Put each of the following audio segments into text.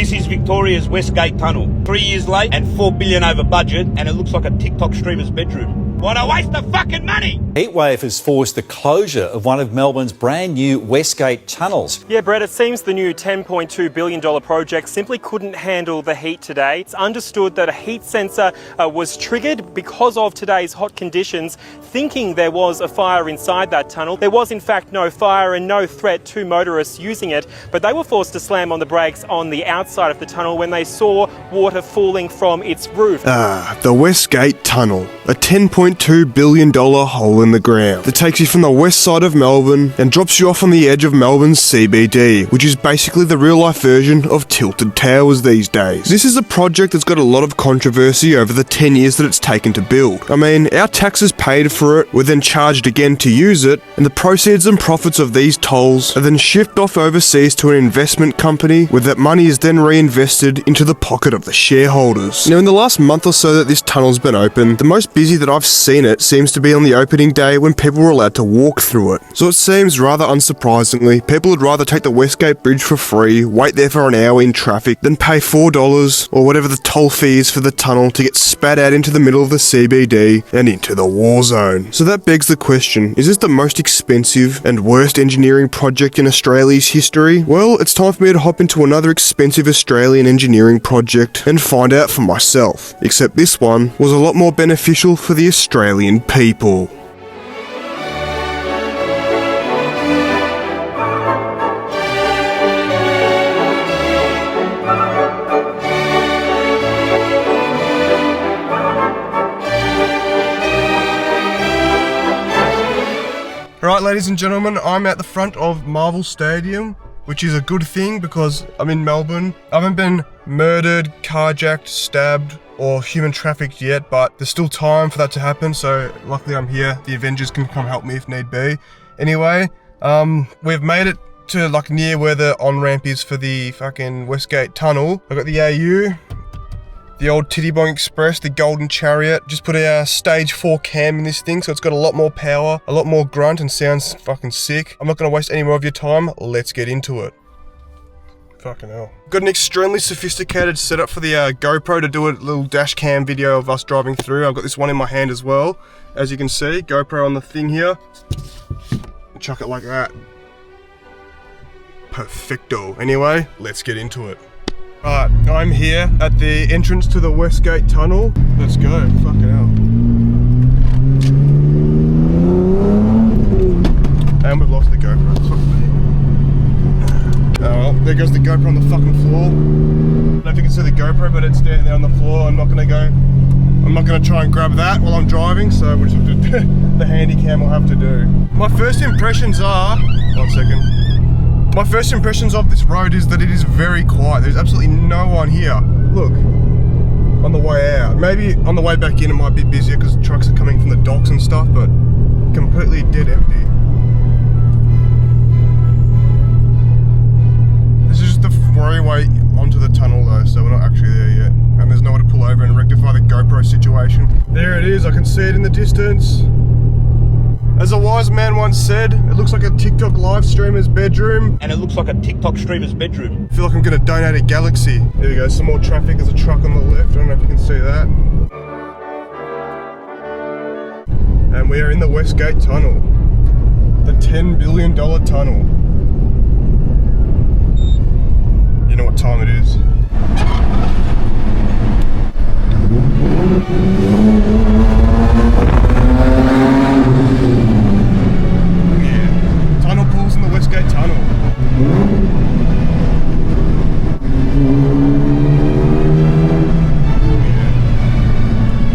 This is Victoria's Westgate tunnel. 3 years late and $4 billion over budget, and it looks like a TikTok streamer's bedroom. What a waste of fucking money! Heatwave has forced the closure of one of Melbourne's brand new Westgate tunnels. Yeah, Brett, it seems the new $10.2 billion project simply couldn't handle the heat today. It's understood that a heat sensor was triggered because of today's hot conditions, thinking there was a fire inside that tunnel. There was in fact no fire and no threat to motorists using it, but they were forced to slam on the brakes on the outside of the tunnel when they saw water falling from its roof. The Westgate Tunnel, a $10.2 billion hole in the ground that takes you from the west side of Melbourne and drops you off on the edge of Melbourne's CBD, which is basically the real life version of Tilted Towers these days. This is a project that's got a lot of controversy over the 10 years that it's taken to build. I mean, our taxes paid for it, were then charged again to use it, and the proceeds and profits of these tolls are then shipped off overseas to an investment company, where that money is then reinvested into the pocket of the shareholders. Now, in the last month or so that this tunnel's been open, the most busy that I've seen it seems to be on the opening day when people were allowed to walk through it. So it seems rather unsurprisingly, people would rather take the Westgate Bridge for free, wait there for an hour in traffic, than pay $4 or whatever the toll fee is for the tunnel to get spat out into the middle of the CBD and into the war zone. So that begs the question, is this the most expensive and worst engineering project in Australia's history? Well, it's time for me to hop into another expensive Australian engineering project and find out for myself. Except this one was a lot more beneficial for the Australian people. Alright, ladies and gentlemen, I'm at the front of Marvel Stadium, which is a good thing because I'm in Melbourne. I haven't been murdered, carjacked, stabbed, or human trafficked yet, but there's still time for that to happen, so luckily I'm here. The Avengers can come help me if need be. Anyway, we've made it to like near where the on-ramp is for the fucking Westgate Tunnel. I've got the AU, the old Titty Bong Express, the Golden Chariot. Just put a stage 4 cam in this thing, so it's got a lot more power, a lot more grunt, and sounds fucking sick. I'm not gonna waste any more of your time. Let's get into it. Fucking hell. Got an extremely sophisticated setup for the GoPro to do a little dash cam video of us driving through. I've got this one in my hand as well. As you can see, GoPro on the thing here. Chuck it like that. Perfecto. Anyway, let's get into it. Right, I'm here at the entrance to the Westgate Tunnel. Let's go. Fucking hell. And we've lost the GoPro. Fuck me. Oh well, there goes the GoPro on the fucking floor. I don't know if you can see the GoPro, but it's down there on the floor. I'm not gonna try and grab that while I'm driving, so we'll just have to do the handy cam we'll have to do. My first impressions are, one second. My first impressions of this road is that it is very quiet. There's absolutely no one here. Look, on the way out. Maybe on the way back in it might be busier because trucks are coming from the docks and stuff, but completely dead empty. This is just the freeway onto the tunnel though, so we're not actually there yet. And there's nowhere to pull over and rectify the GoPro situation. There it is, I can see it in the distance. As a wise man once said, it looks like a TikTok live streamer's bedroom. And it looks like a TikTok streamer's bedroom. I feel like I'm gonna donate a galaxy. There we go, some more traffic. There's a truck on the left. I don't know if you can see that. And we are in the Westgate Tunnel. The $10 billion tunnel. You know what time it is. Tunnel pools in the Westgate Tunnel.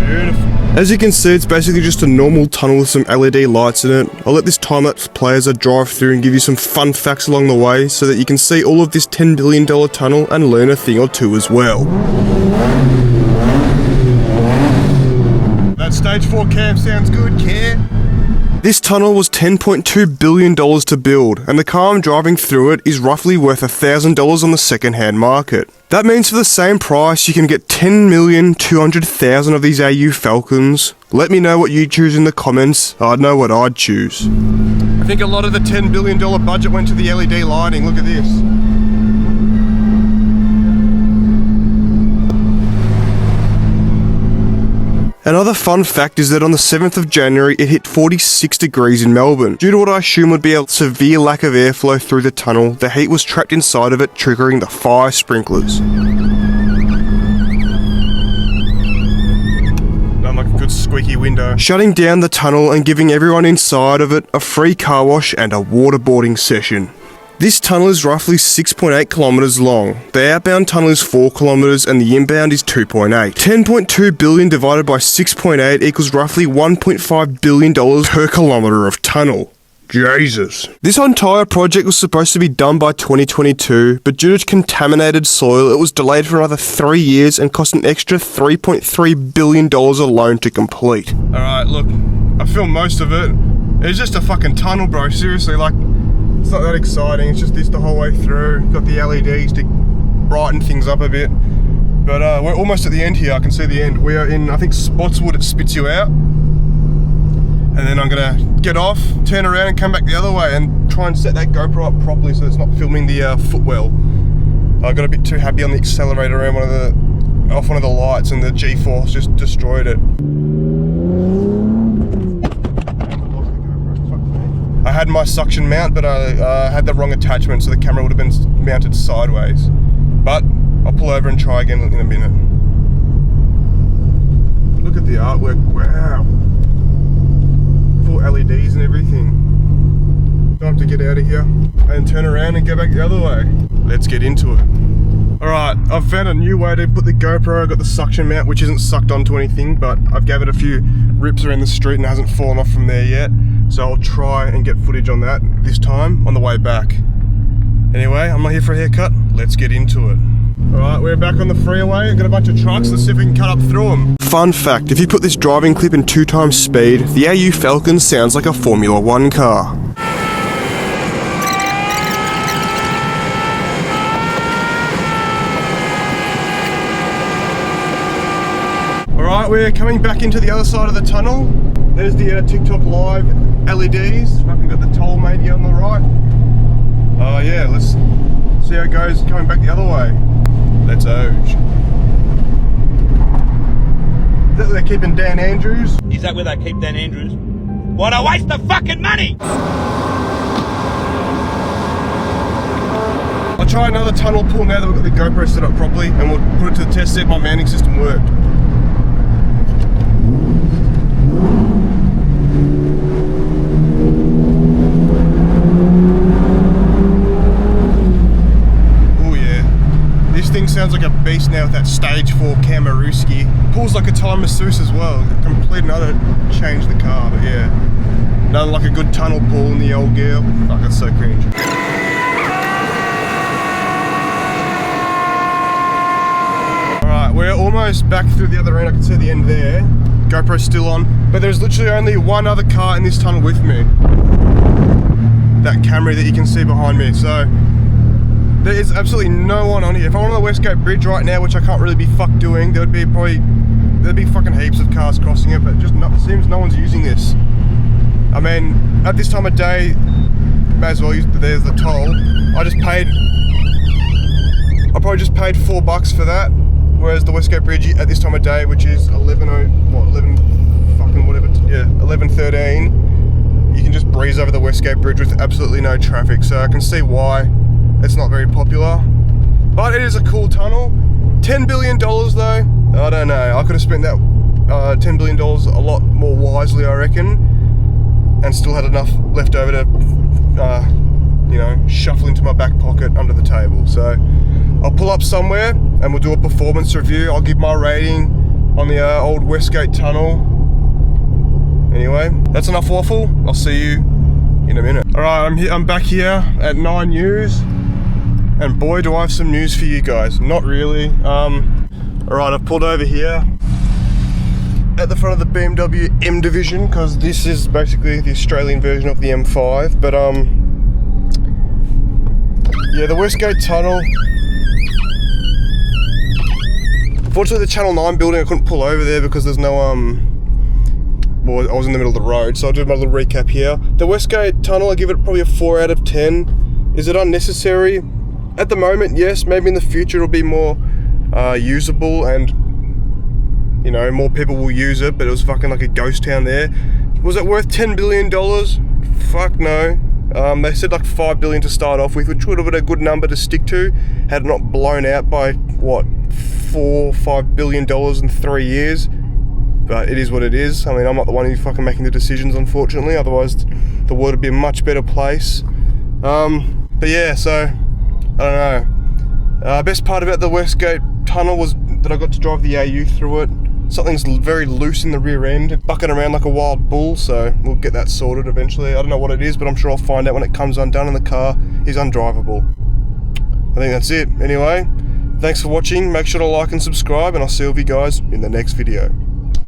Yeah. Beautiful. As you can see, it's basically just a normal tunnel with some LED lights in it. I'll let this time-lapse play as I drive through and give you some fun facts along the way so that you can see all of this $10 billion tunnel and learn a thing or two as well. That stage 4 cam sounds good, Care. This tunnel was $10.2 billion to build, and the car I'm driving through it is roughly worth $1,000 on the second-hand market. That means for the same price you can get 10,200,000 of these AU Falcons. Let me know what you choose in the comments. I'd know what I'd choose. I think a lot of the $10 billion budget went to the LED lighting. Look at this. Another fun fact is that on the 7th of January it hit 46 degrees in Melbourne. Due to what I assume would be a severe lack of airflow through the tunnel, the heat was trapped inside of it, triggering the fire sprinklers. Like a good squeaky window. Shutting down the tunnel and giving everyone inside of it a free car wash and a waterboarding session. This tunnel is roughly 6.8 kilometres long. The outbound tunnel is 4 kilometres and the inbound is 2.8. 10.2 billion divided by 6.8 equals roughly $1.5 billion per kilometre of tunnel. Jesus. This entire project was supposed to be done by 2022, but due to contaminated soil, it was delayed for another 3 years and cost an extra $3.3 billion alone to complete. Alright, look, I filmed most of it. It's just a fucking tunnel, bro. Seriously, like, it's not that exciting. It's just this the whole way through. Got the LEDs to brighten things up a bit. But we're almost at the end here. I can see the end. We are in, I think, Spotswood. It spits you out. And then I'm gonna get off, turn around and come back the other way and try and set that GoPro up properly so it's not filming the footwell. I got a bit too happy on the accelerator around off one of the lights and the G-force just destroyed it. I had my suction mount, but I had the wrong attachment, so the camera would have been mounted sideways. But I'll pull over and try again in a minute. Look at the artwork, wow. Full LEDs and everything. Time to get out of here and turn around and go back the other way. Let's get into it. Alright, I've found a new way to put the GoPro. I've got the suction mount, which isn't sucked onto anything, but I've gave it a few rips around the street and it hasn't fallen off from there yet. So I'll try and get footage on that this time on the way back. Anyway, I'm not here for a haircut. Let's get into it. Alright, we're back on the freeway. Got a bunch of trucks. Let's see if we can cut up through them. Fun fact, if you put this driving clip in 2 times speed, the AU Falcon sounds like a Formula 1 car. Alright, we're coming back into the other side of the tunnel. There's the TikTok Live LEDs. Fucking got the toll matey on the right. Oh yeah, let's see how it goes coming back the other way. Let's oge. Is that where they're keeping Dan Andrews? Is that where they keep Dan Andrews? What a waste of fucking money! I'll try another tunnel pull now that we've got the GoPro set up properly, and we'll put it to the test, see if my manning system worked. Sounds like a beast now with that stage 4 Kamaruski. Pulls like a Thai masseuse as well. Complete another change the car, but yeah. Another like a good tunnel pull in the old girl. Fuck, that's so cringe. Alright, we're almost back through the other end. I can see the end there. GoPro's still on. But there's literally only one other car in this tunnel with me. That Camry that you can see behind me. So there is absolutely no one on here. If I'm on the Westgate Bridge right now, which I can't really be fucked doing, there'd be fucking heaps of cars crossing it, but just it seems no one's using this. I mean, at this time of day, may as well use, there's the toll. I probably just paid $4 for that, whereas the Westgate Bridge at this time of day, which is 11:13, you can just breeze over the Westgate Bridge with absolutely no traffic, so I can see why it's not very popular, but it is a cool tunnel. $10 billion though, I don't know. I could have spent that $10 billion a lot more wisely, I reckon, and still had enough left over to, you know, shuffle into my back pocket under the table. So I'll pull up somewhere and we'll do a performance review. I'll give my rating on the old Westgate tunnel. Anyway, that's enough waffle. I'll see you in a minute. All right, I'm back here at 9 News. And boy, do I have some news for you guys. Not really. Alright, I've pulled over here at the front of the BMW M Division, because this is basically the Australian version of the M5. But yeah, the Westgate Tunnel. Unfortunately, the Channel 9 building, I couldn't pull over there because there's no well, I was in the middle of the road, so I'll do my little recap here. The Westgate Tunnel, I give it probably a 4 out of 10. Is it unnecessary? At the moment, yes. Maybe in the future it'll be more usable and you know, more people will use it, but it was fucking like a ghost town there. Was it worth $10 billion? Fuck no. They said like $5 billion to start off with, which would have been a good number to stick to, had it not blown out by, what, $4-5 billion in 3 years. But it is what it is. I mean, I'm not the one who's fucking making the decisions, unfortunately, otherwise the world would be a much better place. But yeah, so, I don't know. Best part about the Westgate tunnel was that I got to drive the AU through it. Something's very loose in the rear end, bucking around like a wild bull, so we'll get that sorted eventually. I don't know what it is, but I'm sure I'll find out when it comes undone and the car is undrivable. I think that's it. Anyway, thanks for watching. Make sure to like and subscribe, and I'll see all of you guys in the next video.